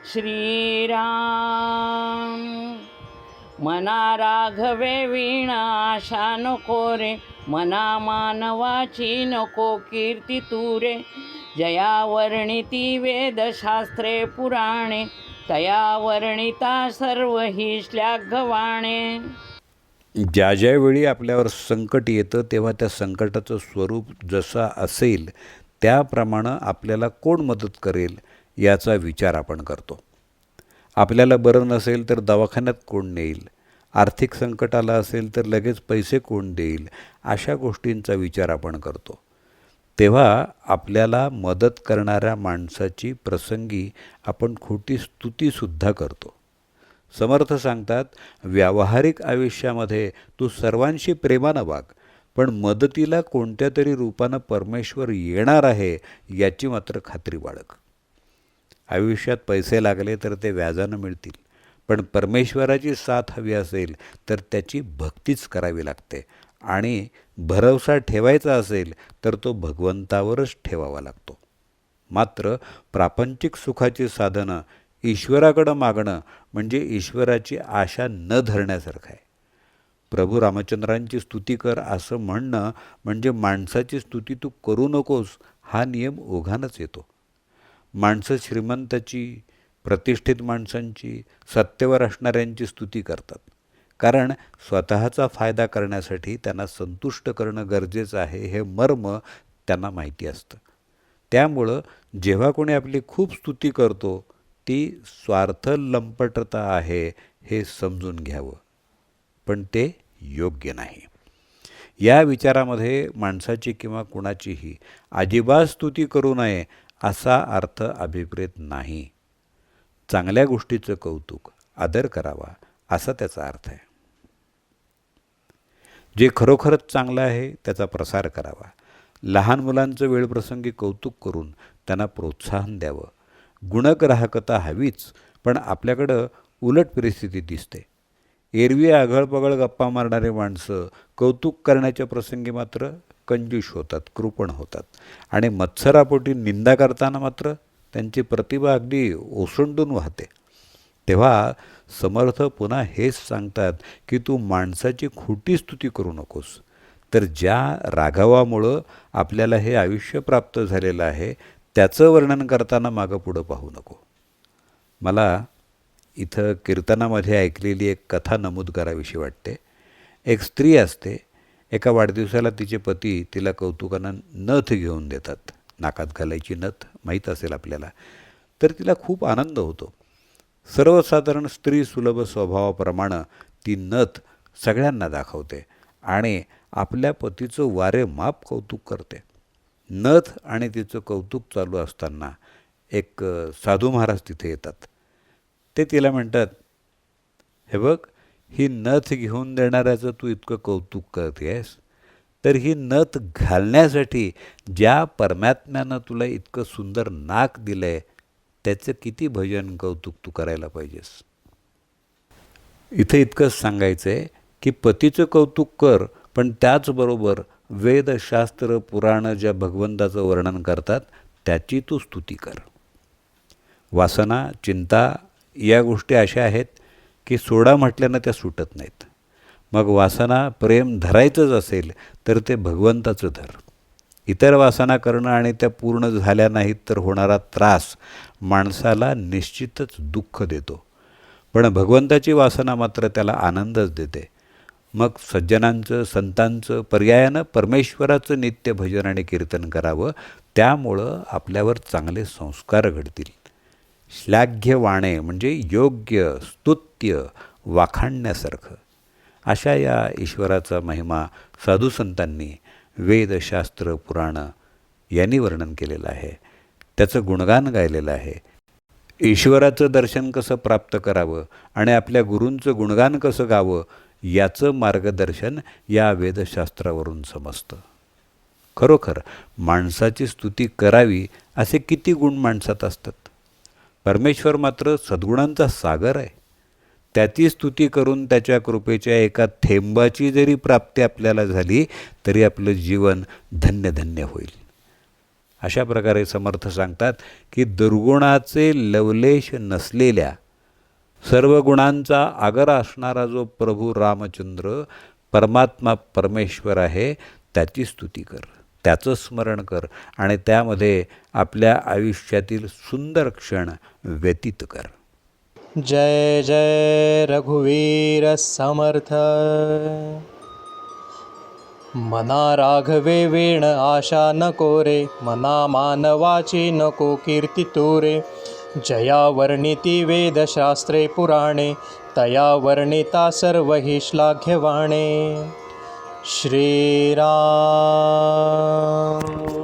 श्रीराम. मना राघवे वीणा आशा नको रे, मना मानवाची नको कीर्ती तुरे. जया वर्णिती वेदशास्त्रे पुराणे, तया वर्णिता सर्व ही श्लाघवाणे. ज्या ज्यावेळी आपल्यावर संकट येतं तेव्हा त्या संकटाचं स्वरूप जसं असेल त्याप्रमाणे आपल्याला कोण मदत करेल याचा विचार आपण करतो. आपल्याला बरं नसेल तर दवाखान्यात कोण नेईल, आर्थिक संकट आलं असेल तर लगेच पैसे कोण देईल, अशा गोष्टींचा विचार आपण करतो. तेव्हा आपल्याला मदत करणाऱ्या माणसाची प्रसंगी आपण खोटी स्तुतीसुद्धा करतो. समर्थ सांगतात, व्यावहारिक आयुष्यामध्ये तू सर्वांशी प्रेमानं वाग, पण मदतीला कोणत्या तरी रूपानं परमेश्वर येणार आहे याची मात्र खात्री बाळग. आयुष्यात पैसे लागले तर ते व्याजानं मिळतील, पण परमेश्वराची साथ हवी असेल तर त्याची भक्तीच करावी लागते आणि भरवसा ठेवायचा असेल तर तो भगवंतावरच ठेवावा लागतो. मात्र प्रापंचिक सुखाची साधनं ईश्वराकडं मागणं म्हणजे ईश्वराची आशा न धरण्यासारखं आहे. प्रभू रामचंद्रांची स्तुती कर असं म्हणणं म्हणजे माणसाची स्तुती तू करू नकोस हा नियम ओघानच येतो. माणसं श्रीमंताची, प्रतिष्ठित माणसांची, सत्तेवर असणाऱ्यांची स्तुती करतात, कारण स्वतःचा फायदा करण्यासाठी त्यांना संतुष्ट करणं गरजेचं आहे हे मर्म त्यांना माहिती असतं. त्यामुळं जेव्हा कोणी आपली खूप स्तुती करतो ती स्वार्थ लंपटता आहे हे समजून घ्यावं, पण ते योग्य नाही. या विचारामध्ये माणसाची किंवा कुणाचीही अजिबात स्तुती करू नये असा अर्थ अभिप्रेत नाही. चांगल्या गोष्टीचं कौतुक, आदर करावा असा त्याचा अर्थ आहे. जे खरोखरच चांगलं आहे त्याचा प्रसार करावा. लहान मुलांचं वेळप्रसंगी कौतुक करून त्यांना प्रोत्साहन द्यावं. गुणग्राहकता हवीच, पण आपल्याकडं उलट परिस्थिती दिसते. एरवी आघळपघळ गप्पा मारणारे माणसं कौतुक करण्याच्या प्रसंगी मात्र कंजूष होतात, कृपण होतात आणि मत्सरापोटी निंदा करताना मात्र त्यांची प्रतिभा अगदी ओसंडून वाहते. तेव्हा समर्थ पुन्हा हेच सांगतात की तू माणसाची खोटी स्तुती करू नकोस, तर ज्या राघवामुळं आपल्याला हे आयुष्य प्राप्त झालेलं आहे त्याचं वर्णन करताना मागं पुढं पाहू नको. मला इथं कीर्तनामध्ये ऐकलेली एक कथा नमूद करावीशी वाटते. एक स्त्री असते. एका वाढदिवसाला तिचे पती तिला कौतुकानं नथ घेऊन देतात. नाकात घालायची नथ माहीत असेल आपल्याला. तर तिला खूप आनंद होतो. सर्वसाधारण स्त्री सुलभ स्वभावाप्रमाणे ती नथ सगळ्यांना दाखवते आणि आपल्या पतीचं वारेमाप कौतुक करते. नथ आणि तिचं कौतुक चालू असताना एक साधू महाराज तिथे येतात. ते तिला म्हणतात, हे बघ, ही नथ घेऊन देणाऱ्याचं तू इतकं कौतुक करते आहेस, तर ही नथ घालण्यासाठी ज्या परमात्म्यानं तुला इतकं सुंदर नाक दिलं आहे त्याचं किती भजन कौतुक तू करायला पाहिजेस. इथं इतकंच सांगायचं आहे की पतीचं कौतुक कर, पण त्याचबरोबर वेदशास्त्र पुराणं ज्या भगवंताचं वर्णन करतात त्याची तू स्तुती कर. वासना, चिंता या गोष्टी अशा आहेत की सोडा म्हटल्यानं त्या सुटत नाहीत. मग वासना, प्रेम धरायचंच असेल तर ते भगवंताचं धर. इतर वासना करणं आणि त्या पूर्ण झाल्या नाहीत तर होणारा त्रास माणसाला निश्चितच दुःख देतो, पण भगवंताची वासना मात्र त्याला आनंदच देते. मग सज्जनांचं, संतांचं, पर्यायानं परमेश्वराचं नित्य भजन आणि कीर्तन करावं. त्यामुळं आपल्यावर चांगले संस्कार घडतील. श्लाघ्यवाणे म्हणजे योग्य, स्तुत्य, वाखाणण्यासारखं अशा या ईश्वराचा महिमा साधुसंतांनी वेदशास्त्र पुराणं यांनी वर्णन केलेलं आहे. त्याचं गुणगान गायलेलं आहे. ईश्वराचं दर्शन कसं प्राप्त करावं आणि आपल्या गुरूंचं गुणगान कसं गावं याचं मार्गदर्शन या वेदशास्त्रावरून समजतं. खरोखर माणसाची स्तुती करावी असे किती गुण माणसात असतात. परमेश्वर मात्र सद्गुणांचा सागर आहे. त्याची स्तुती करून त्याच्या कृपेच्या एका थेंबाची जरी प्राप्ती आपल्याला झाली तरी आपलं जीवन धन्य धन्य होईल. अशा प्रकारे समर्थ सांगतात की दुर्गुणाचे लवलेश नसलेल्या सर्व गुणांचा आगर असणारा जो प्रभू रामचंद्र परमात्मा परमेश्वर आहे त्याची स्तुती कर, त्याचं स्मरण कर आणि त्यामध्ये आपल्या आयुष्यातील सुंदर क्षण व्यतीत कर. जय जय रघुवीर समर्थ. मना राघवे वेण आशा नको रे, मना मानवाची नको कीर्ती तुरे. जया वर्णिती वेदशास्त्रे पुराणे, तया वर्णिता सर्व हि श्लाघ्यवाणे. श्रीराम.